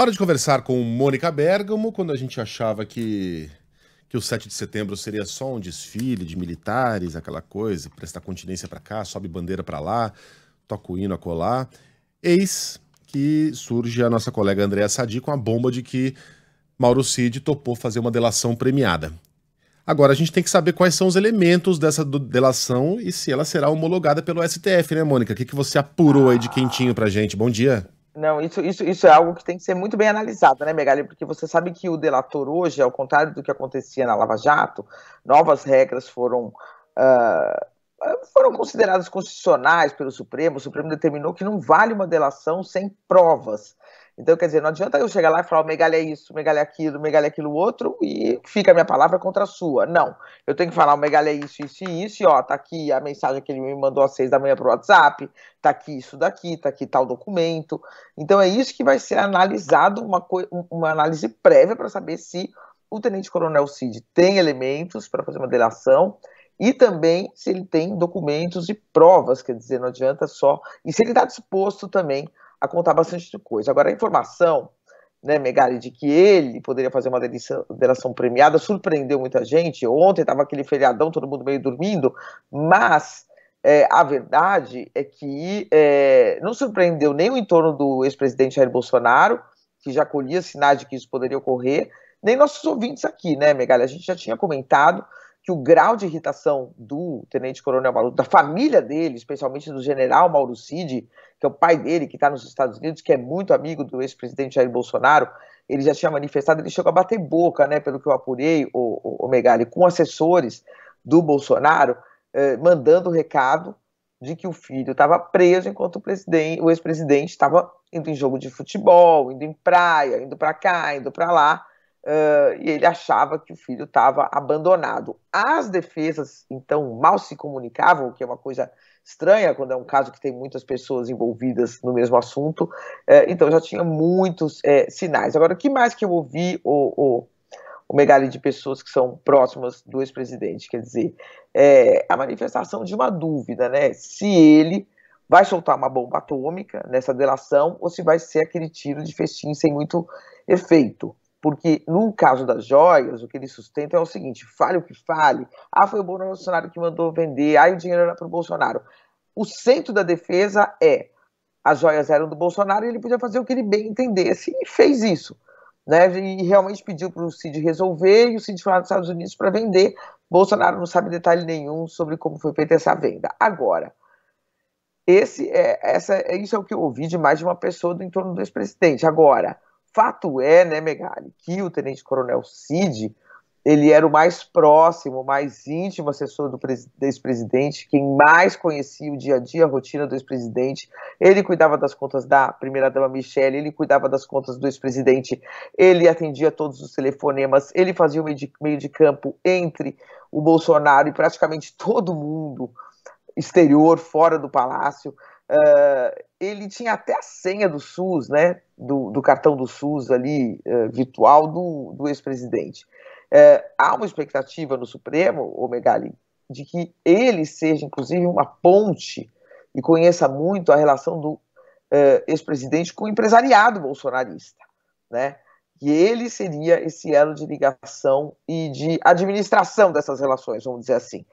Hora de conversar com Mônica Bergamo, quando a gente achava que o 7 de setembro seria só um desfile de militares, aquela coisa, prestar continência para cá, sobe bandeira para lá, toca o hino a colar. Eis que surge a nossa colega Andréa Sadi com a bomba de que Mauro Cid topou fazer uma delação premiada. Agora a gente tem que saber quais são os elementos dessa delação e se ela será homologada pelo STF, né, Mônica? O que você apurou aí de quentinho pra gente? Bom dia. Não, isso é algo que tem que ser muito bem analisado, né, Megali? Porque você sabe que o delator hoje, ao contrário do que acontecia na Lava Jato, novas regras foram consideradas constitucionais pelo Supremo. O Supremo determinou que não vale uma delação sem provas. Então, quer dizer, não adianta eu chegar lá e falar o Megali é isso, o Megali é aquilo outro, e fica a minha palavra contra a sua. Não, eu tenho que falar o Megali é isso, isso e isso, e ó, tá aqui a mensagem que ele me mandou às 6 da manhã pro WhatsApp, tá aqui isso daqui, tá aqui tal documento. Então é isso que vai ser analisado, uma análise prévia para saber se o Tenente-Coronel Cid tem elementos para fazer uma delação e também se ele tem documentos e provas, quer dizer, não adianta só... E se ele está disposto também a contar bastante coisa. Agora, a informação, né, Megali, de que ele poderia fazer uma delação premiada surpreendeu muita gente. Ontem estava aquele feriadão, todo mundo meio dormindo, mas a verdade é que não surpreendeu nem o entorno do ex-presidente Jair Bolsonaro, que já colhia sinais de que isso poderia ocorrer, nem nossos ouvintes aqui, né, Megali? A gente já tinha comentado que o grau de irritação do tenente-coronel Mauro, da família dele, especialmente do general Mauro Cid, que é o pai dele, que está nos Estados Unidos, que é muito amigo do ex-presidente Jair Bolsonaro, ele já tinha manifestado, ele chegou a bater boca, né, pelo que eu apurei, o Megali, com assessores do Bolsonaro, mandando o recado de que o filho estava preso enquanto o ex-presidente estava indo em jogo de futebol, indo em praia, indo para cá, indo para lá, e ele achava que o filho estava abandonado. As defesas, então, mal se comunicavam, o que é uma coisa estranha quando é um caso que tem muitas pessoas envolvidas no mesmo assunto, então já tinha muitos sinais. Agora, o que mais que eu ouvi, o Megali, de pessoas que são próximas do ex-presidente? Quer dizer, a manifestação de uma dúvida, né? Se ele vai soltar uma bomba atômica nessa delação ou se vai ser aquele tiro de festim sem muito efeito. Porque no caso das joias, o que ele sustenta é o seguinte: fale o que fale, foi o Bolsonaro que mandou vender, o dinheiro era para o Bolsonaro. O centro da defesa as joias eram do Bolsonaro e ele podia fazer o que ele bem entendesse, e fez isso, né? E realmente pediu para o Cid resolver, e o Cid foi lá nos Estados Unidos para vender. Bolsonaro não sabe detalhe nenhum sobre como foi feita essa venda. Agora, isso é o que eu ouvi de mais de uma pessoa do entorno do ex-presidente. Agora, fato é, né, Megali, que o tenente-coronel Cid, ele era o mais próximo, o mais íntimo assessor do ex-presidente, quem mais conhecia o dia a dia, a rotina do ex-presidente. Ele cuidava das contas da primeira-dama Michele, ele cuidava das contas do ex-presidente, ele atendia todos os telefonemas, ele fazia o meio de campo entre o Bolsonaro e praticamente todo mundo exterior, fora do palácio. Ele tinha até a senha do SUS, né, do cartão do SUS ali, virtual, do ex-presidente. Há uma expectativa no Supremo, o Megali, de que ele seja, inclusive, uma ponte e conheça muito a relação do ex-presidente com o empresariado bolsonarista, né? Que ele seria esse elo de ligação e de administração dessas relações, vamos dizer assim.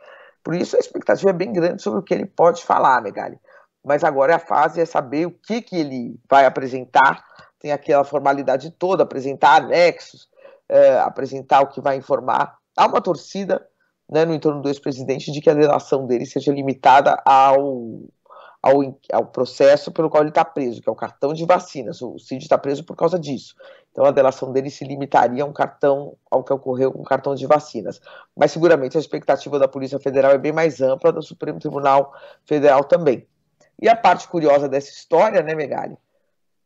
Por isso a expectativa é bem grande sobre o que ele pode falar, Megali. Mas agora a fase é saber o que ele vai apresentar. Tem aquela formalidade toda, apresentar anexos, apresentar o que vai informar. Há uma torcida, né, no entorno do ex-presidente de que a delação dele seja limitada ao processo pelo qual ele está preso, que é o cartão de vacinas. O Cid está preso por causa disso. Então a delação dele se limitaria a um cartão, ao que ocorreu com o cartão de vacinas. Mas seguramente a expectativa da Polícia Federal é bem mais ampla, do Supremo Tribunal Federal também. E a parte curiosa dessa história, né, Megali,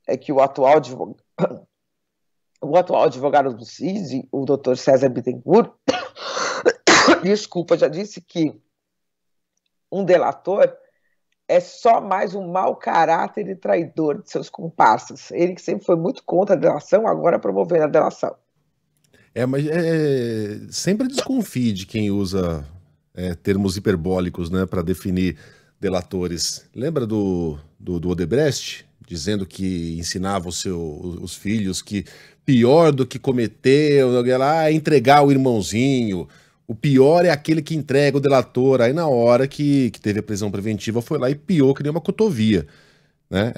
é que o atual advogado do Cid, o doutor César Bittencourt, desculpa, já disse que um delator é só mais um mau caráter e traidor de seus comparsas. Ele que sempre foi muito contra a delação, agora promovendo a delação. Mas sempre desconfie de quem usa termos hiperbólicos, né, para definir delatores. Lembra do Odebrecht? dizendo que ensinava os filhos que pior do que cometer é entregar o irmãozinho. O pior é aquele que entrega o delator. Aí na hora que teve a prisão preventiva foi lá e piou que nem uma cotovia. Né?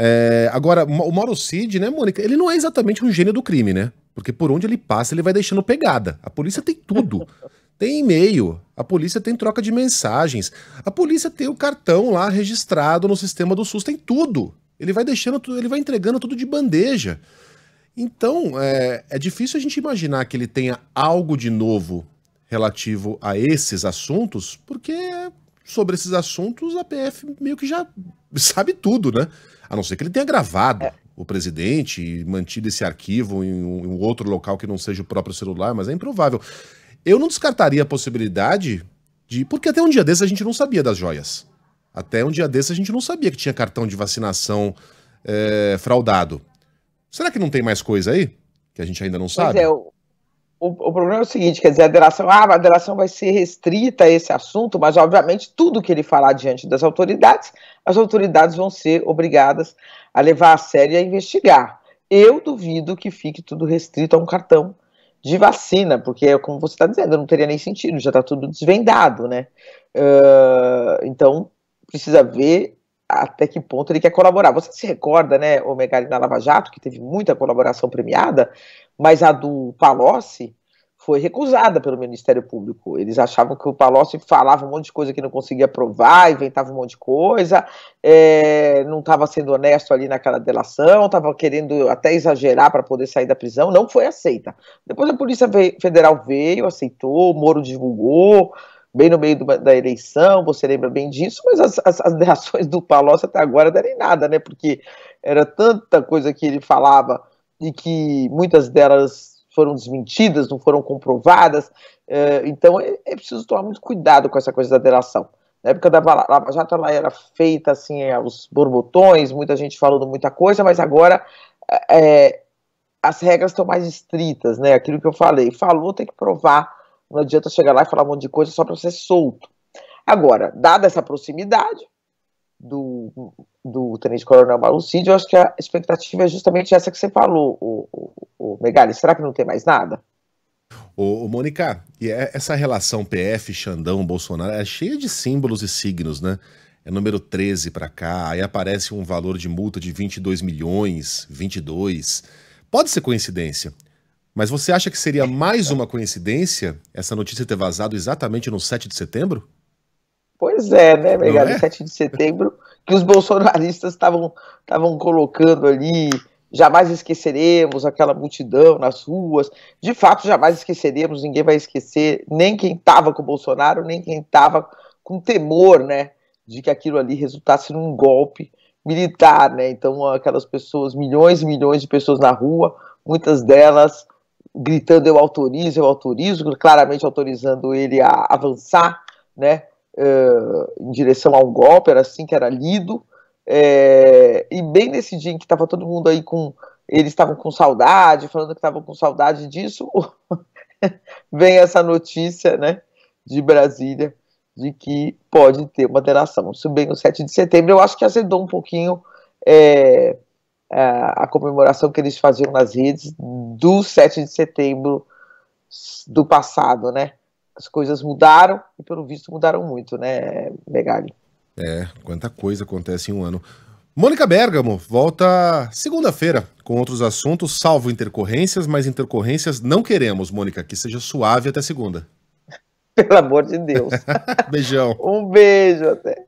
Agora, o Mauro Cid, né, Mônica, ele não é exatamente um gênio do crime, né? Porque por onde ele passa, ele vai deixando pegada. A polícia tem tudo. Tem e-mail, a polícia tem troca de mensagens, a polícia tem o cartão lá registrado no sistema do SUS, tem tudo. Ele vai deixando tudo, ele vai entregando tudo de bandeja. Então, é difícil a gente imaginar que ele tenha algo de novo relativo a esses assuntos, porque sobre esses assuntos a PF meio que já sabe tudo, né? A não ser que ele tenha gravado o presidente e mantido esse arquivo em um outro local que não seja o próprio celular, mas é improvável. Eu não descartaria a possibilidade de... Porque até um dia desses a gente não sabia das joias. Até um dia desses a gente não sabia que tinha cartão de vacinação fraudado. Será que não tem mais coisa aí? Que a gente ainda não sabe? Pois é, o problema é o seguinte, quer dizer, a delação vai ser restrita a esse assunto, mas obviamente tudo que ele falar diante das autoridades, as autoridades vão ser obrigadas a levar a sério e a investigar. Eu duvido que fique tudo restrito a um cartão de vacina, porque, como você está dizendo, não teria nem sentido, já está tudo desvendado, né? Então, precisa ver até que ponto ele quer colaborar. Você se recorda, né, o Megali na Lava Jato, que teve muita colaboração premiada, mas a do Palocci foi recusada pelo Ministério Público. Eles achavam que o Palocci falava um monte de coisa que não conseguia provar, inventava um monte de coisa, não estava sendo honesto ali naquela delação, estava querendo até exagerar para poder sair da prisão, não foi aceita. Depois a Polícia Federal veio, aceitou, o Moro divulgou, bem no meio da eleição, você lembra bem disso, mas as reações do Palocci até agora não eram nada, né, porque era tanta coisa que ele falava e que muitas delas foram desmentidas, não foram comprovadas, então é preciso tomar muito cuidado com essa coisa da delação. Na época da Lava Jato ela era feita assim aos borbotões, muita gente falando muita coisa, mas agora as regras estão mais estritas, né? Aquilo que eu falei, falou tem que provar, não adianta chegar lá e falar um monte de coisa só para ser solto. Agora, dada essa proximidade do Tenente-Coronel Mauro Cid, eu acho que a expectativa é justamente essa que você falou, o Megali. Será que não tem mais nada? Mônica, e essa relação PF, Xandão, Bolsonaro é cheia de símbolos e signos, né? É número 13 para cá, aí aparece um valor de multa de 22 milhões, 22. Pode ser coincidência, mas você acha que seria mais uma coincidência essa notícia ter vazado exatamente no 7 de setembro? Pois é, né, Megali? 7 de setembro, que os bolsonaristas estavam colocando ali, jamais esqueceremos aquela multidão nas ruas. De fato, jamais esqueceremos, ninguém vai esquecer, nem quem estava com o Bolsonaro, nem quem estava com temor, né, de que aquilo ali resultasse num golpe militar, né? Então, aquelas pessoas, milhões e milhões de pessoas na rua, muitas delas gritando eu autorizo, claramente autorizando ele a avançar, né? Em direção a um golpe, era assim que era lido, e bem nesse dia em que estava todo mundo aí eles estavam com saudade, falando que estavam com saudade disso, vem essa notícia, né, de Brasília, de que pode ter uma delação. Isso bem no 7 de setembro, eu acho que azedou um pouquinho a comemoração que eles faziam nas redes do 7 de setembro do passado, né? As coisas mudaram e, pelo visto, mudaram muito, né, Megali? Quanta coisa acontece em um ano. Mônica Bergamo volta segunda-feira com outros assuntos, salvo intercorrências, mas intercorrências não queremos, Mônica, que seja suave até segunda. Pelo amor de Deus. Beijão. Um beijo, até.